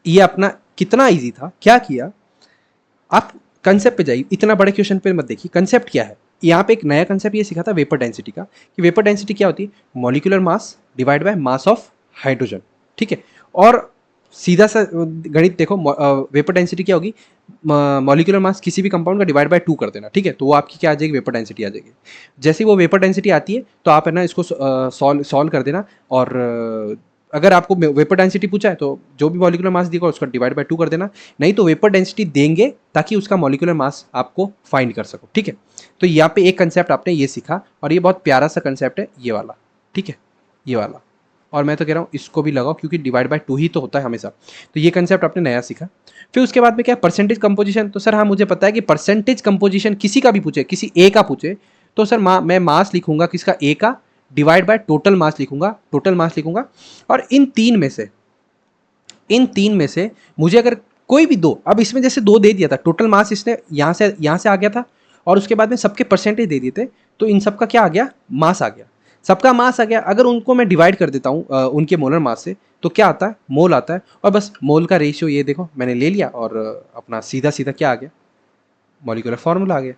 ये अपना कितना इजी था, क्या किया, आप कंसेप्ट पे जाइए, इतना बड़े क्वेश्चन पे मत देखिए, कंसेप्ट क्या है। यहाँ पे एक नया कंसेप्ट ये सीखा था वेपर डेंसिटी का, कि वेपर डेंसिटी क्या होती है, molecular mass divide by mass of hydrogen, ठीक है। और सीधा सा गणित देखो, वेपर डेंसिटी क्या होगी, मॉलिक्यूलर मास किसी भी कंपाउंड का डिवाइड बाय 2 कर देना, ठीक है, तो वो आपकी क्या आ जाएगी, वेपर डेंसिटी आ जाएगी। जैसे ही वो वेपर डेंसिटी आती है तो आप है ना इसको सॉल्व कर देना, और अगर आपको वेपर डेंसिटी पूछा है तो जो भी मॉलिक्यूलर मास दिखेगा उसका डिवाइड बाय 2 कर देना, नहीं तो वेपर डेंसिटी देंगे ताकि उसका मॉलिक्यूलर मास आपको फाइंड कर सको, ठीक है। तो यहाँ पे एक कंसेप्ट आपने ये सीखा, और ये बहुत प्यारा सा कंसेप्ट है ये वाला, ठीक है, ये वाला। और मैं तो कह रहा हूँ इसको भी लगाओ क्योंकि डिवाइड बाय 2 ही तो होता है हमेशा। तो ये कंसेप्ट आपने नया सीखा। फिर उसके बाद में क्या, परसेंटेज कंपोजिशन। तो सर हाँ मुझे पता है कि परसेंटेज कंपोजिशन किसी का भी पूछे, किसी ए का पूछे, तो सर मैं मास लिखूंगा किसका, ए का, डिवाइड बाय टोटल मास लिखूंगा, टोटल मास लिखूंगा। और इन तीन में से मुझे अगर कोई भी दो, अब इसमें जैसे दो दे दिया था, टोटल मास इसने यहाँ से आ गया था, और उसके बाद में सबके परसेंटेज दे दिए थे, तो इन सबका क्या आ गया, मास आ गया, सबका मास आ गया। अगर उनको मैं डिवाइड कर देता हूँ उनके मोलर मास से, तो क्या आता है, मोल आता है। और बस मोल का रेशियो ये देखो मैंने ले लिया, और अपना सीधा सीधा क्या आ गया, मॉलिक्यूलर फार्मूला आ गया,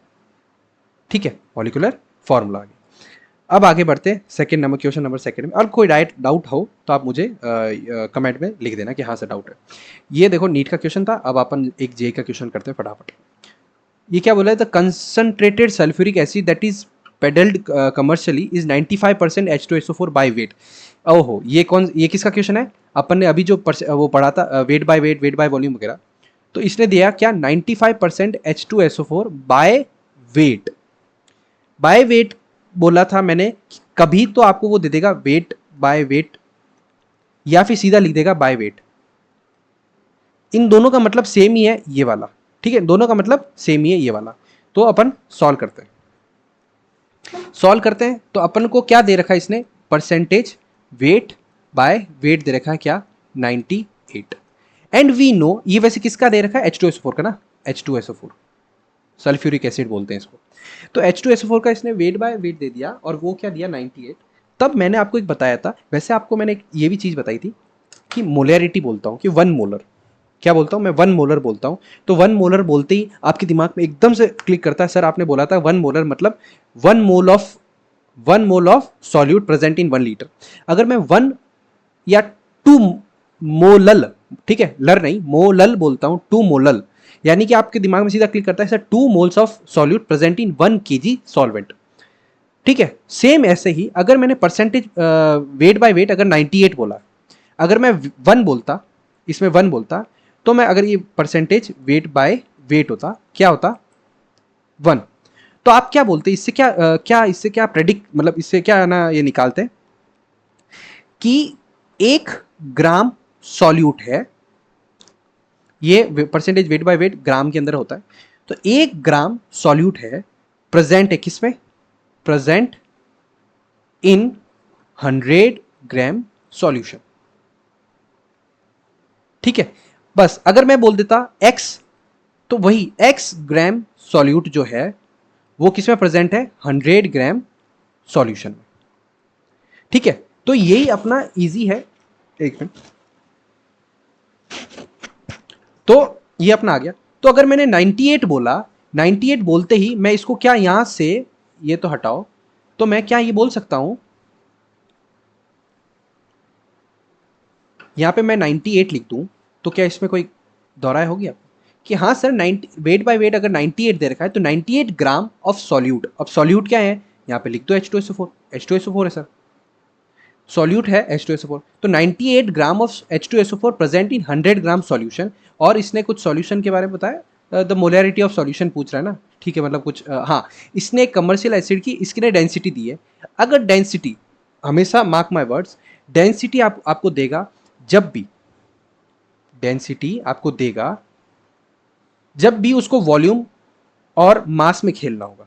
ठीक है, मॉलिक्यूलर फार्मूला आ गया। अब आगे बढ़ते हैं second number, question number second में। और कोई डाउट हो तो आप मुझे कमेंट में लिख देना कि हाँ सर डाउट है। ये देखो नीट का क्वेश्चन था, अब अपन एक जे का क्वेश्चन करते हैं फटाफट। ये क्या बोला है, the concentrated sulphuric acid that is peddled commercially is 95% H2SO4 by weight. ओहो, ये किसका क्वेश्चन है, अपन ने अभी जो वो पढ़ा था वेट बाय वॉल्यूम वगैरह। तो इसने दिया क्या, 95% H2SO4 बाय वेट बोला था मैंने, कभी तो आपको वो दे देगा वेट बाय वेट, या फिर सीधा लिख देगा बाय वेट। इन दोनों का मतलब सेम ही है ये वाला, ठीक है, दोनों का मतलब सेम ही है ये वाला। तो अपन सॉल्व करते हैं। तो अपन को क्या दे रखा है इसने, परसेंटेज वेट बाय वेट दे रखा है क्या, 98। एंड वी नो, ये वैसे किसका दे रखा है, H2SO4 का ना, H2SO4 सल्फ्यूरिक एसिड बोलते हैं इसको। तो H2SO4 का इसने वेट बाय वेट दे दिया, और वो क्या दिया, 98। तब मैंने आपको एक बताया था, वैसे आपको मैंने ये भी चीज़ बताई थी कि मोलैरिटी बोलता हूँ कि 1 मोलर, क्या बोलता हूँ मैं, 1 मोलर बोलता हूँ। तो 1 मोलर बोलते ही आपके दिमाग में एकदम से क्लिक करता है, सर आपने बोला था 1 मोलर मतलब 1 mole of solute present in 1 litre. अगर मैं 1 या 2 मोलल, ठीक है, लर नहीं, मोलल बोलता हूँ, 2 मोलल, यानी कि आपके दिमाग में सीधा क्लिक करता है sir 2 moles of solute present in 1 kg solvent, ठीक है। सेम ऐसे ही अगर मैंने परसेंटेज वेट बाय वेट अगर 98 बोला, अगर मैं 1 बोलता, इसमें 1 बोलता, तो मैं अगर ये परसेंटेज वेट बाय वेट होता, क्या होता, 1। तो आप क्या बोलते, इससे क्या प्रेडिक्ट, मतलब इससे क्या ना ये निकालते हैं कि 1 ग्राम सॉल्यूट है, ये परसेंटेज वेट बाय वेट ग्राम के अंदर होता है। तो 1 ग्राम सॉल्यूट है, प्रेजेंट है किसमें, प्रेजेंट इन 100 ग्राम सॉल्यूशन, ठीक है। बस अगर मैं बोल देता x, तो वही x ग्राम सॉल्यूट जो है वो किसमें प्रेजेंट है, 100 ग्राम सॉल्यूशन में, ठीक है। तो यही अपना इजी है, एक मिनट, तो ये अपना आ गया। तो अगर मैंने 98 बोला, 98 बोलते ही मैं इसको क्या यहां से, ये तो हटाओ, तो मैं क्या ये बोल सकता हूं, यहां पे मैं 98 लिख दूं, तो क्या इसमें कोई दोहराए हो गया कि हाँ सर 90 वेट बाय वेट अगर 98 दे रखा है तो 98 ग्राम ऑफ सॉल्यूट। अब सॉल्यूट क्या है, यहाँ पे लिख दो H2SO4, H2SO4 है सर, सॉल्यूट है H2SO4। तो 98 gram of H2SO4 present in 100 gram solution. और इसने कुछ सॉल्यूशन के बारे में बताया, द मोलैरिटी ऑफ सॉल्यूशन पूछ रहा है ना, ठीक है, मतलब कुछ हाँ, इसने कमर्शियल एसिड की इसकी डेंसिटी दी है। अगर डेंसिटी, हमेशा मार्क माय वर्ड्स, डेंसिटी आपको देगा जब भी, डेंसिटी आपको देगा जब भी उसको वॉल्यूम और मास में खेलना होगा,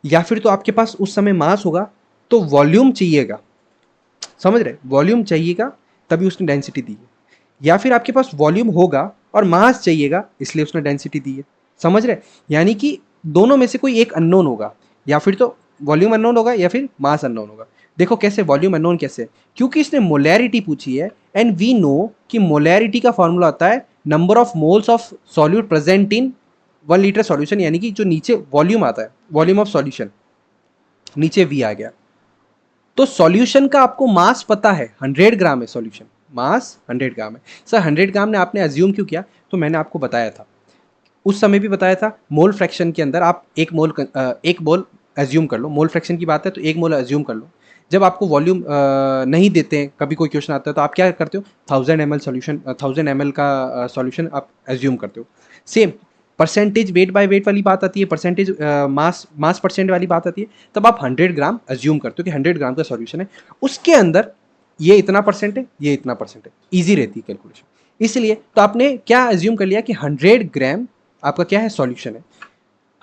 या फिर तो आपके पास उस समय मास होगा तो वॉल्यूम चाहिएगा, समझ रहे, वॉल्यूम चाहिएगा तभी उसने डेंसिटी दी है, या फिर आपके पास वॉल्यूम होगा और मास चाहिएगा इसलिए उसने डेंसिटी दी है, समझ रहे, यानी कि दोनों में से कोई एक अननोन होगा, या फिर तो वॉल्यूम अननोन होगा या फिर मास अननोन होगा। देखो कैसे वॉल्यूम अननोन कैसे, क्योंकि इसने मोलैरिटी पूछी है एंड वी नो कि मोलैरिटी का फॉर्मूला होता है number of moles of solute present in 1 litre solution, यानी कि जो नीचे वॉल्यूम आता है, वॉल्यूम ऑफ सॉल्यूशन, नीचे वी आ गया। तो सॉल्यूशन का आपको मास पता है, 100 ग्राम है सॉल्यूशन, मास 100 ग्राम है। सर 100 ग्राम ने आपने अज्यूम क्यों किया, तो मैंने आपको बताया था, उस समय भी बताया था, मोल फ्रैक्शन के अंदर आप एक मोल एज्यूम कर लो, मोल फ्रैक्शन की बात है तो एक मोल एज्यूम कर लो। जब आपको वॉल्यूम नहीं देते हैं, कभी कोई क्वेश्चन आता है तो आप क्या करते हो, 1000 ml सॉल्यूशन, 1000 ml का सॉल्यूशन आप एज्यूम करते हो। Same percentage weight by wait वाली बात आती है, परसेंटेज मास परसेंट वाली बात आती है, तब आप 100 ग्राम एज्यूम करते हो कि 100 ग्राम का सॉल्यूशन है, उसके अंदर ये इतना परसेंट है, ये इतना परसेंट है, ईजी रहती है कैलकुलेशन। इसलिए तो आपने क्या एज्यूम कर लिया कि 100 ग्राम आपका क्या है, सॉल्यूशन है,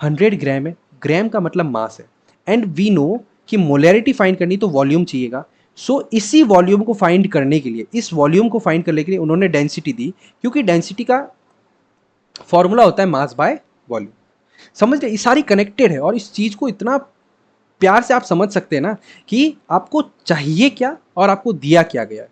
100 ग्राम है, ग्राम का मतलब मास है, एंड वी नो कि मोलैरिटी फाइंड करनी तो वॉल्यूम चाहिएगा। सो इसी वॉल्यूम को फाइंड करने के लिए, इस वॉल्यूम को फाइंड करने के लिए उन्होंने डेंसिटी दी, क्योंकि डेंसिटी का फॉर्मूला होता है मास बाय वॉल्यूम। समझ रहे, ये सारी कनेक्टेड है, और इस चीज को इतना प्यार से आप समझ सकते हैं ना कि आपको चाहिए क्या और आपको दिया क्या गया है।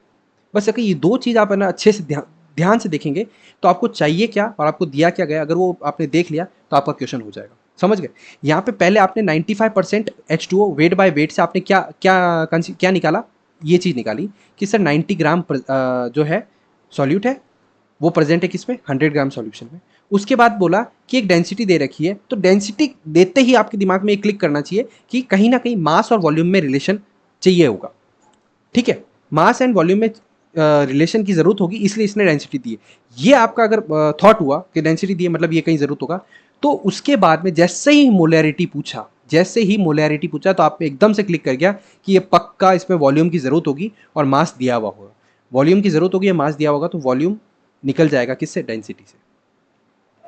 बस अगर ये दो चीज आप है ना अच्छे से ध्यान से देखेंगे तो आपको चाहिए क्या और आपको दिया क्या गया, अगर वो आपने देख लिया तो आपका क्वेश्चन हो जाएगा। समझ गए, यहाँ पे पहले आपने 95% H2O वेट बाय वेट से आपने क्या क्या क्या निकाला, ये चीज निकाली कि सर 90 ग्राम जो है सॉल्यूट है, वो प्रेजेंट है किसमें, 100 ग्राम सॉल्यूशन में। उसके बाद बोला कि एक डेंसिटी दे रखी है, तो डेंसिटी देते ही आपके दिमाग में एक क्लिक करना चाहिए कि कहीं ना कहीं मास और वॉल्यूम में रिलेशन चाहिए होगा, ठीक है, मास एंड वॉल्यूम में रिलेशन की जरूरत होगी, इसलिए इसने डेंसिटी दी है। ये आपका अगर थॉट हुआ कि डेंसिटी दी है मतलब ये कहीं जरूरत होगा, तो उसके बाद में जैसे ही मोलैरिटी पूछा, जैसे ही मोलैरिटी पूछा तो आप एकदम से क्लिक कर गया कि ये पक्का इसमें वॉल्यूम की जरूरत होगी और मास दिया हुआ होगा, वॉल्यूम की जरूरत होगी या मास दिया होगा, तो वॉल्यूम निकल जाएगा किससे, डेंसिटी से।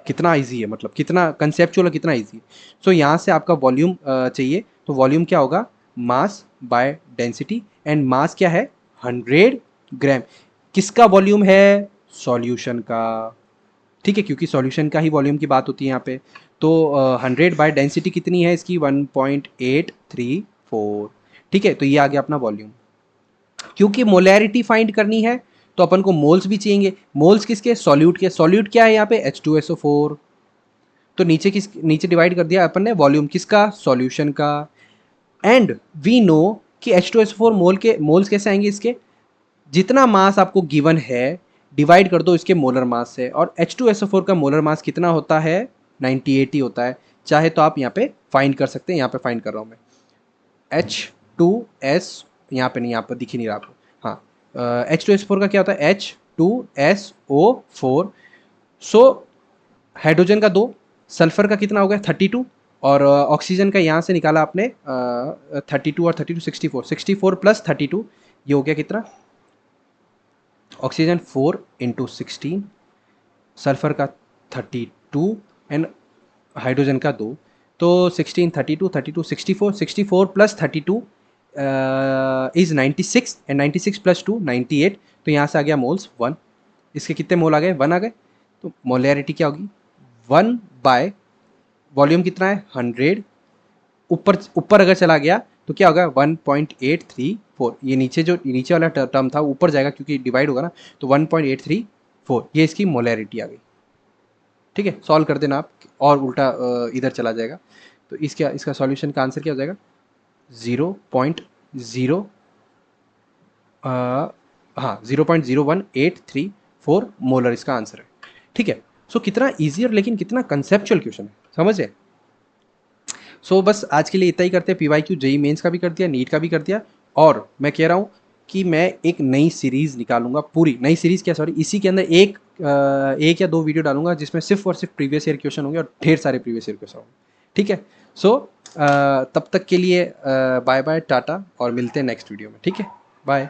कितना इजी है, मतलब कितना कंसेप्चुअल, कितना इजी है। सो यहाँ से आपका वॉल्यूम चाहिए, तो वॉल्यूम क्या होगा, mass by density, and mass क्या है, 100 ग्राम। किसका वॉल्यूम है, सॉल्यूशन का, ठीक है, क्योंकि सॉल्यूशन का ही वॉल्यूम की बात होती है यहाँ पे। तो 100 बाय डेंसिटी कितनी है इसकी, 1.834, ठीक है, तो ये आ गया अपना वॉल्यूम। क्योंकि मोलैरिटी फाइंड करनी है तो अपन को मोल्स भी चाहिए, मोल्स किसके, सॉल्यूट के, सॉल्यूट क्या है यहाँ पे, H2SO4, तो नीचे डिवाइड कर दिया अपन ने वॉल्यूम किसका, सॉल्यूशन का, एंड वी नो कि H2SO4 मोल्स कैसे आएंगे इसके, जितना मास आपको गिवन है डिवाइड कर दो इसके मोलर मास से, और H2SO4 का मोलर मास कितना होता है, 98 ही होता है। चाहे तो आप यहाँ पे फाइंड कर सकते हैं, यहाँ पे फाइंड कर रहा हूँ मैं, H2S, यहाँ पे नहीं, यहाँ पर दिख ही नहीं रहा आपको, हाँ, H2SO4 का क्या होता है, H2SO4। सो हाइड्रोजन का 2, सल्फर का कितना हो गया 32, और ऑक्सीजन का यहाँ से निकाला आपने 32 और 32 64, 64 प्लस 32, ये हो गया कितना, ऑक्सीजन 4 इंटू 16, सल्फर का 32 एंड हाइड्रोजन का 2, तो 16 32 32 64, 64 प्लस 32 इज 96 एंड 96 प्लस 2 98, तो यहाँ से आ गया मोल्स 1। इसके कितने मोल आ गए, 1 आ गए, तो मोलैरिटी क्या होगी, 1 बाय वॉल्यूम कितना है 100, ऊपर ऊपर अगर चला गया तो क्या होगा 1.834, ये नीचे वाला टर्म था ऊपर जाएगा क्योंकि डिवाइड होगा ना, तो 1.834, ये इसकी मोलैरिटी आ गई। ठीक है, सॉल्व कर देना आप, और उल्टा इधर चला जाएगा, तो इसका सॉल्यूशन का आंसर क्या हो जाएगा, 0.0 हाँ 0.01834 मोलर इसका आंसर है। ठीक है, सो कितना ईजी और लेकिन कितना कंसेप्चुअल क्वेश्चन है, समझे। सो बस आज के लिए इतना ही करते हैं। PYQ जेई मेंस का भी कर दिया, नीट का भी कर दिया, और मैं कह रहा हूँ कि मैं एक नई सीरीज़ निकालूंगा, पूरी नई सीरीज़ क्या, सॉरी, इसी के अंदर एक या दो वीडियो डालूंगा जिसमें सिर्फ और सिर्फ प्रीवियस ईयर क्वेश्चन होंगे और ढेर सारे प्रीवियस ईयर क्वेश्चन होंगे। ठीक है। सो तब तक के लिए बाय बाय, टाटा, और मिलते हैं नेक्स्ट वीडियो में। ठीक है, बाय।